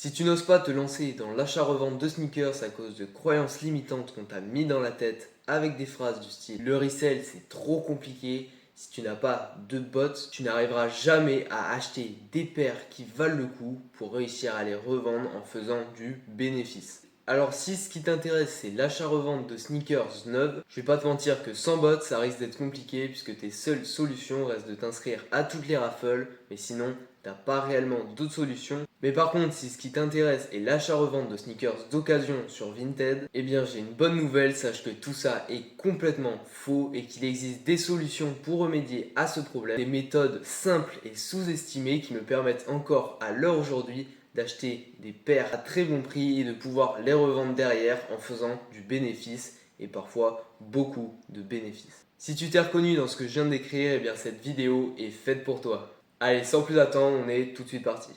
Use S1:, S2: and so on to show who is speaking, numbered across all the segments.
S1: Si tu n'oses pas te lancer dans l'achat-revente de sneakers à cause de croyances limitantes qu'on t'a mis dans la tête avec des phrases du style le resell c'est trop compliqué, si tu n'as pas de bots, tu n'arriveras jamais à acheter des paires qui valent le coup pour réussir à les revendre en faisant du bénéfice. Alors si ce qui t'intéresse c'est l'achat-revente de sneakers neufs, je vais pas te mentir que sans bots ça risque d'être compliqué puisque tes seules solutions restent de t'inscrire à toutes les raffles, mais sinon t'as pas réellement d'autres solutions. Mais par contre si ce qui t'intéresse est l'achat-revente de sneakers d'occasion sur Vinted, eh bien j'ai une bonne nouvelle, sache que tout ça est complètement faux et qu'il existe des solutions pour remédier à ce problème, des méthodes simples et sous-estimées qui me permettent encore à l'heure aujourd'hui d'acheter des paires à très bon prix et de pouvoir les revendre derrière en faisant du bénéfice et parfois beaucoup de bénéfices. Si tu t'es reconnu dans ce que je viens de décrire, eh bien cette vidéo est faite pour toi. Allez, sans plus attendre, on est tout de suite parti.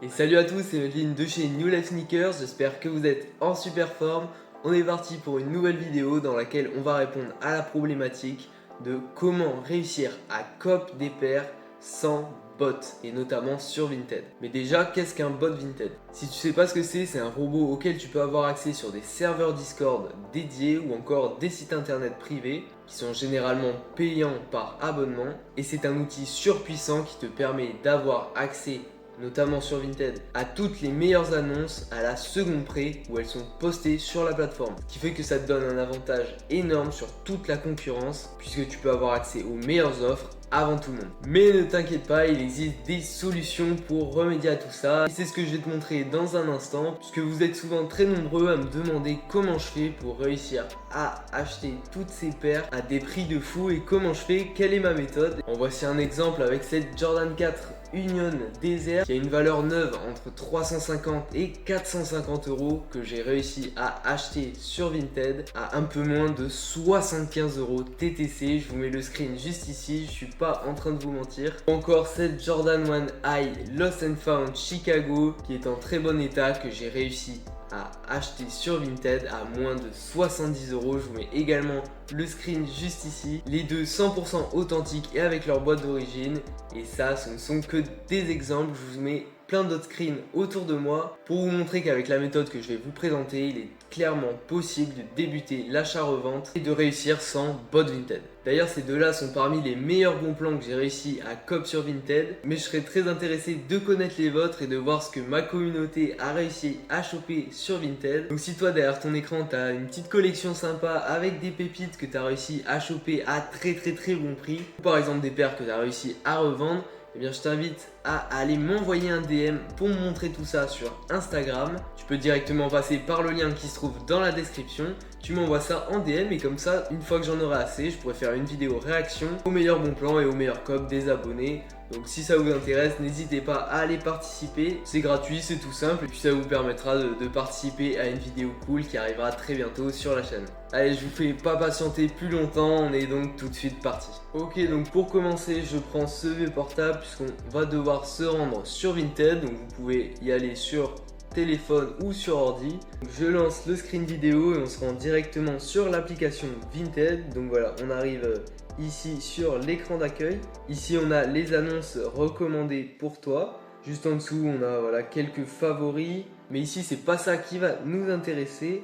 S1: Et salut à tous, c'est Medline de chez New Life Sneakers, j'espère que vous êtes en super forme. On est parti pour une nouvelle vidéo dans laquelle on va répondre à la problématique de comment réussir à cop des paires sans bot et notamment sur Vinted. Mais déjà, qu'est-ce qu'un bot Vinted? Si tu sais pas ce que c'est un robot auquel tu peux avoir accès sur des serveurs Discord dédiés ou encore des sites internet privés qui sont généralement payants par abonnement, et c'est un outil surpuissant qui te permet d'avoir accès notamment sur Vinted, à toutes les meilleures annonces à la seconde près où elles sont postées sur la plateforme. Ce qui fait que ça te donne un avantage énorme sur toute la concurrence puisque tu peux avoir accès aux meilleures offres avant tout le monde. Mais ne t'inquiète pas, il existe des solutions pour remédier à tout ça. Et c'est ce que je vais te montrer dans un instant, puisque vous êtes souvent très nombreux à me demander comment je fais pour réussir à acheter toutes ces paires à des prix de fou et comment je fais, quelle est ma méthode. En voici un exemple avec cette Jordan 4 Union Desert qui a une valeur neuve entre 350 et 450 euros que j'ai réussi à acheter sur Vinted à un peu moins de 75 euros TTC. Je vous mets le screen juste ici, je suis pas en train de vous mentir. Encore cette Jordan 1 High Lost and Found Chicago qui est en très bon état que j'ai réussi à acheter sur Vinted à moins de 70 euros. Je vous mets également le screen juste ici. Les deux 100% authentiques et avec leur boîte d'origine. Et ça, ce ne sont que des exemples. Je vous mets plein d'autres screens autour de moi pour vous montrer qu'avec la méthode que je vais vous présenter, il est clairement possible de débuter l'achat-revente et de réussir sans bot Vinted. D'ailleurs, ces deux-là sont parmi les meilleurs bons plans que j'ai réussi à cop sur Vinted, mais je serais très intéressé de connaître les vôtres et de voir ce que ma communauté a réussi à choper sur Vinted. Donc si toi derrière ton écran tu as une petite collection sympa avec des pépites que tu as réussi à choper à très bon prix, ou par exemple des paires que tu as réussi à revendre, eh bien je t'invite à aller m'envoyer un DM pour me montrer tout ça sur Instagram. Tu peux directement passer par le lien qui se trouve dans la description. Tu m'envoies ça en DM et comme ça, une fois que j'en aurai assez, je pourrai faire une vidéo réaction aux meilleurs bons plans et aux meilleurs cop des abonnés. Donc si ça vous intéresse, n'hésitez pas à aller participer. C'est gratuit, c'est tout simple et puis ça vous permettra de participer à une vidéo cool qui arrivera très bientôt sur la chaîne. Allez, je vous fais pas patienter plus longtemps, on est donc tout de suite parti. Ok, donc pour commencer, je prends ce vieux portable puisqu'on va devoir se rendre sur Vinted. Donc vous pouvez y aller sur téléphone ou sur ordi. Donc, je lance le screen vidéo et on se rend directement sur l'application Vinted. Donc voilà, on arrive ici sur l'écran d'accueil. Ici on a les annonces recommandées pour toi. Juste en dessous on a voilà, quelques favoris. Mais ici c'est pas ça qui va nous intéresser.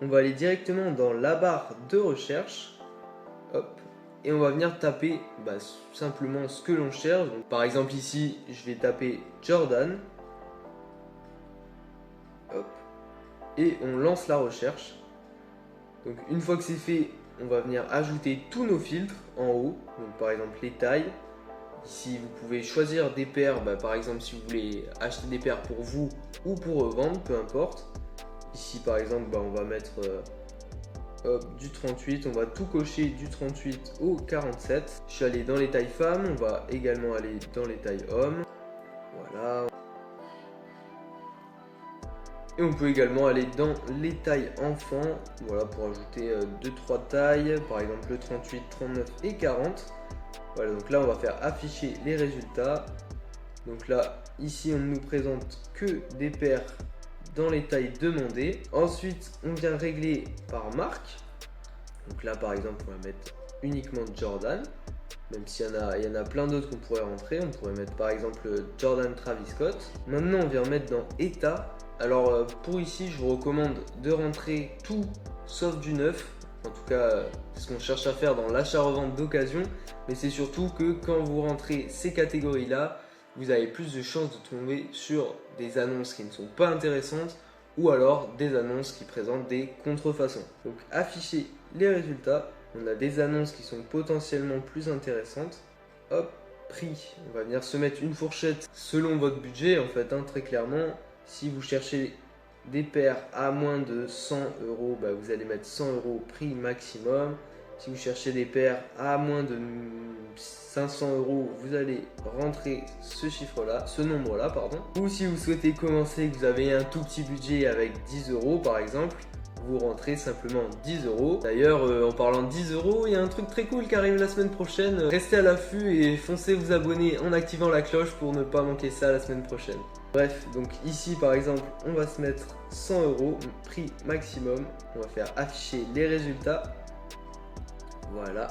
S1: On va aller directement dans la barre de recherche. Hop. Et on va venir taper simplement ce que l'on cherche. Donc, par exemple ici je vais taper Jordan. Hop. Et on lance la recherche. Donc une fois que c'est fait, on va venir ajouter tous nos filtres en haut. Donc par exemple les tailles. Ici vous pouvez choisir des paires, par exemple si vous voulez acheter des paires pour vous ou pour revendre, peu importe. Ici par exemple on va mettre du 38, on va tout cocher du 38 au 47. Je suis allé dans les tailles femmes, on va également aller dans les tailles hommes. Voilà. Et on peut également aller dans les tailles enfants, voilà, pour ajouter 2-3 tailles, par exemple le 38, 39 et 40. Voilà, donc là on va faire afficher les résultats. Donc là, ici on ne nous présente que des paires dans les tailles demandées. Ensuite, on vient régler par marque. Donc là par exemple, on va mettre uniquement Jordan. Même s'il y en a plein d'autres qu'on pourrait rentrer. On pourrait mettre par exemple Jordan Travis Scott. Maintenant, on vient mettre dans état. Alors pour ici, je vous recommande de rentrer tout sauf du neuf. En tout cas, c'est ce qu'on cherche à faire dans l'achat-revente d'occasion. Mais c'est surtout que quand vous rentrez ces catégories-là, vous avez plus de chances de tomber sur des annonces qui ne sont pas intéressantes ou alors des annonces qui présentent des contrefaçons. Donc afficher les résultats, on a des annonces qui sont potentiellement plus intéressantes. Hop, prix, on va venir se mettre une fourchette selon votre budget en fait, très clairement. Si vous cherchez des paires à moins de 100 euros, vous allez mettre 100 euros prix maximum. Si vous cherchez des paires à moins de 500 euros, vous allez rentrer ce chiffre-là, ce nombre-là, pardon. Ou si vous souhaitez commencer, que vous avez un tout petit budget avec 10 euros par exemple, vous rentrez simplement 10 euros. D'ailleurs, en parlant de 10 euros, il y a un truc très cool qui arrive la semaine prochaine. Restez à l'affût et foncez vous abonner en activant la cloche pour ne pas manquer ça la semaine prochaine. Bref, donc ici par exemple, on va se mettre 100 euros, prix maximum. On va faire afficher les résultats. Voilà.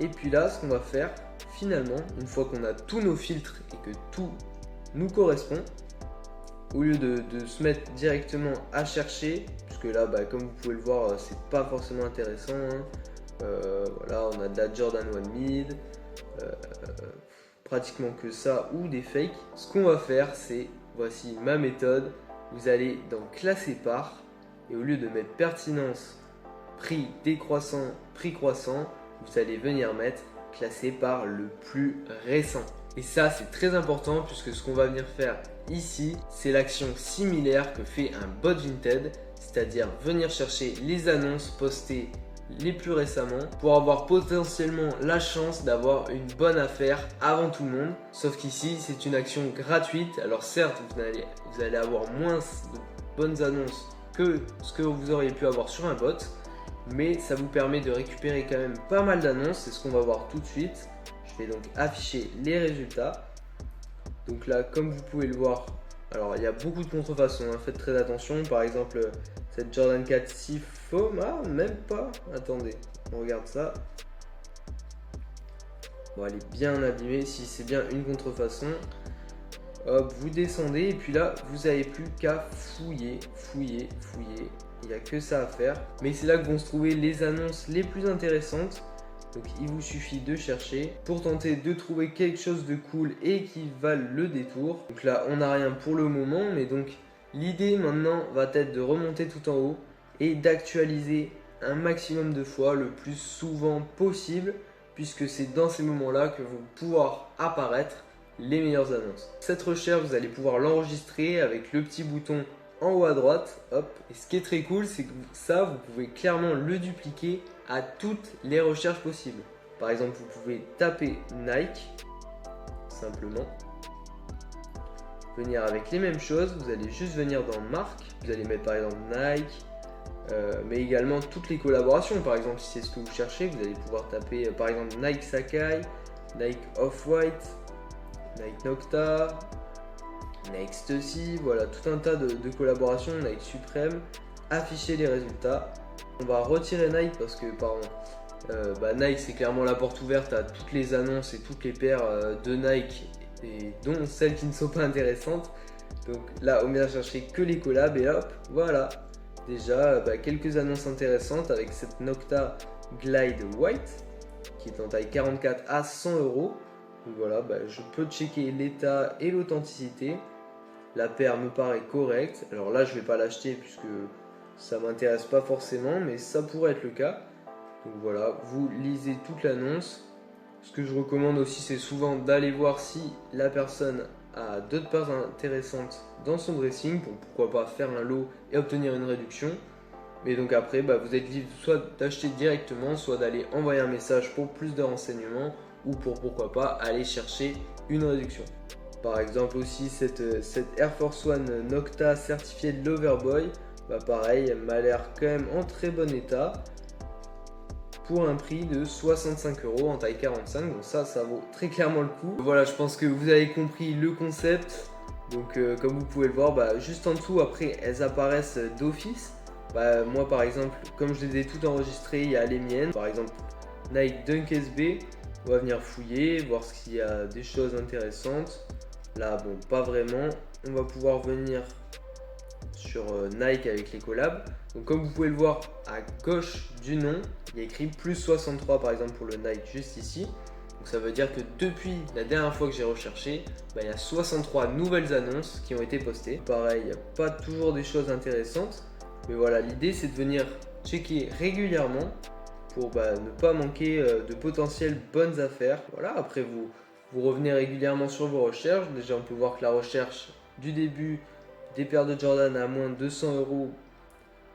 S1: Et puis là, ce qu'on va faire, finalement, une fois qu'on a tous nos filtres et que tout nous correspond, au lieu de se mettre directement à chercher, puisque là, comme vous pouvez le voir, c'est pas forcément intéressant. Voilà, on a de la Jordan 1 Mid, pratiquement que ça ou des fakes. Ce qu'on va faire, c'est, voici ma méthode, vous allez dans classer par, et au lieu de mettre pertinence, prix décroissant, prix croissant, vous allez venir mettre classé par le plus récent. Et ça, c'est très important puisque ce qu'on va venir faire ici, c'est l'action similaire que fait un bot Vinted, c'est-à-dire venir chercher les annonces postées les plus récemment pour avoir potentiellement la chance d'avoir une bonne affaire avant tout le monde. Sauf qu'ici, c'est une action gratuite. Alors certes, vous allez avoir moins de bonnes annonces que ce que vous auriez pu avoir sur un bot, mais ça vous permet de récupérer quand même pas mal d'annonces. C'est ce qu'on va voir tout de suite. Je vais donc afficher les résultats. Donc là, comme vous pouvez le voir, alors il y a beaucoup de contrefaçons, faites très attention. Par exemple, cette Jordan 4 Seafoam, même pas. Attendez, on regarde ça. Bon, elle est bien abîmée. Si c'est bien une contrefaçon, hop, vous descendez et puis là, vous n'avez plus qu'à fouiller. Il n'y a que ça à faire. Mais c'est là que vont se trouver les annonces les plus intéressantes. Donc il vous suffit de chercher pour tenter de trouver quelque chose de cool et qui valent le détour. Donc là, on n'a rien pour le moment, mais donc l'idée maintenant va être de remonter tout en haut et d'actualiser un maximum de fois, le plus souvent possible, puisque c'est dans ces moments-là que vont pouvoir apparaître les meilleures annonces. Cette recherche, vous allez pouvoir l'enregistrer avec le petit bouton en haut à droite, hop. Et ce qui est très cool, c'est que ça, vous pouvez clairement le dupliquer à toutes les recherches possibles. Par exemple, vous pouvez taper Nike, simplement. Venir avec les mêmes choses, vous allez juste venir dans marque, vous allez mettre par exemple Nike, mais également toutes les collaborations. Par exemple, si c'est ce que vous cherchez, vous allez pouvoir taper par exemple Nike Sakai, Nike Off-White, Nike Nocta, Nike Stussy, voilà, tout un tas de collaborations, Nike Supreme. Afficher les résultats. On va retirer Nike parce que Nike c'est clairement la porte ouverte à toutes les annonces et toutes les paires de Nike, et dont celles qui ne sont pas intéressantes. Donc là on vient chercher que les collabs et hop, voilà. Déjà quelques annonces intéressantes avec cette Nocta Glide White qui est en taille 44 à 100 euros. Donc voilà, je peux checker l'état et l'authenticité. La paire me paraît correcte. Alors là je vais pas l'acheter puisque ça m'intéresse pas forcément, mais ça pourrait être le cas. Donc voilà, vous lisez toute l'annonce. Ce que je recommande aussi, c'est souvent d'aller voir si la personne a d'autres paires intéressantes dans son dressing pour pourquoi pas faire un lot et obtenir une réduction. Mais donc après, vous êtes libre soit d'acheter directement, soit d'aller envoyer un message pour plus de renseignements ou pour pourquoi pas aller chercher une réduction. Par exemple aussi cette Air Force One Nocta certifiée de Loverboy, pareil, elle m'a l'air quand même en très bon état pour un prix de 65 euros en taille 45, donc ça vaut très clairement le coup. Voilà, je pense que vous avez compris le concept. Donc comme vous pouvez le voir, juste en dessous après elles apparaissent d'office. Moi par exemple, comme je les ai toutes enregistrées, il y a les miennes. Par exemple Nike Dunk SB, on va venir fouiller, voir s'il y a des choses intéressantes. Là bon, pas vraiment. On va pouvoir venir sur Nike avec les collabs. Donc comme vous pouvez le voir à gauche du nom, il y a écrit plus 63 par exemple pour le Nike juste ici. Donc ça veut dire que depuis la dernière fois que j'ai recherché, il y a 63 nouvelles annonces qui ont été postées. Pareil, il n'y a pas toujours des choses intéressantes. Mais voilà, l'idée c'est de venir checker régulièrement pour ne pas manquer de potentielles bonnes affaires. Voilà, après vous revenez régulièrement sur vos recherches. Déjà on peut voir que la recherche du début des paires de Jordan à moins de 200 €,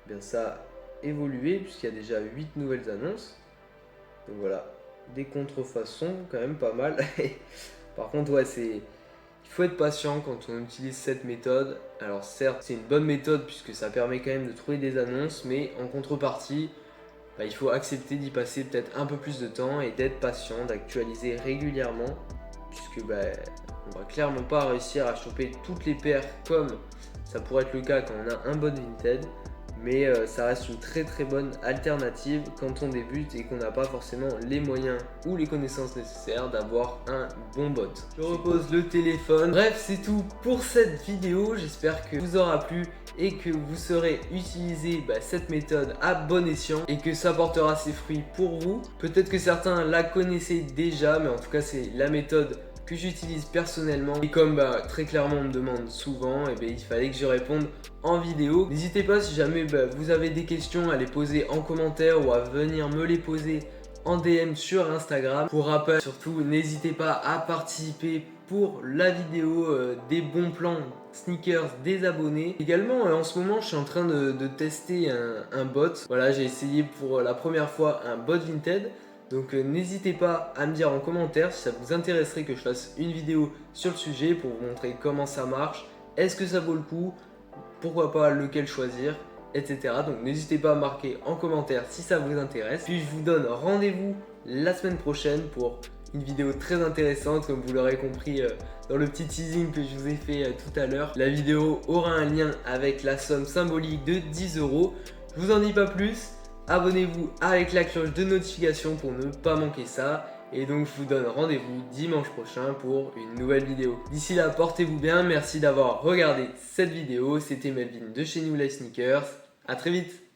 S1: bien ça a évolué puisqu'il y a déjà 8 nouvelles annonces. Donc voilà, des contrefaçons quand même pas mal. Par contre ouais, il faut être patient quand on utilise cette méthode. Alors certes c'est une bonne méthode puisque ça permet quand même de trouver des annonces, mais en contrepartie il faut accepter d'y passer peut-être un peu plus de temps et d'être patient, d'actualiser régulièrement puisque on va clairement pas réussir à choper toutes les paires comme ça pourrait être le cas quand on a un bon Vinted. Mais ça reste une très très bonne alternative quand on débute et qu'on n'a pas forcément les moyens ou les connaissances nécessaires d'avoir un bon bot. Je repose le téléphone. Bref, c'est tout pour cette vidéo. J'espère que vous aura plu et que vous saurez utiliser cette méthode à bon escient et que ça portera ses fruits pour vous. Peut-être que certains la connaissaient déjà, mais en tout cas c'est la méthode que j'utilise personnellement. Et comme très clairement on me demande souvent, il fallait que je réponde en vidéo. N'hésitez pas si jamais vous avez des questions à les poser en commentaire ou à venir me les poser en DM sur Instagram. Pour rappel, surtout n'hésitez pas à participer pour la vidéo des bons plans sneakers des abonnés. Également en ce moment je suis en train de tester un bot. Voilà, j'ai essayé pour la première fois un bot Vinted. Donc n'hésitez pas à me dire en commentaire si ça vous intéresserait que je fasse une vidéo sur le sujet pour vous montrer comment ça marche, est-ce que ça vaut le coup, pourquoi pas lequel choisir, etc. Donc n'hésitez pas à marquer en commentaire si ça vous intéresse. Puis je vous donne rendez-vous la semaine prochaine pour une vidéo très intéressante comme vous l'aurez compris dans le petit teasing que je vous ai fait tout à l'heure. La vidéo aura un lien avec la somme symbolique de 10 €. Je vous en dis pas plus. Abonnez-vous avec la cloche de notification pour ne pas manquer ça. Et donc je vous donne rendez-vous dimanche prochain pour une nouvelle vidéo. D'ici là, portez-vous bien. Merci d'avoir regardé cette vidéo. C'était Melvin de chez New Life Sneakers. A très vite.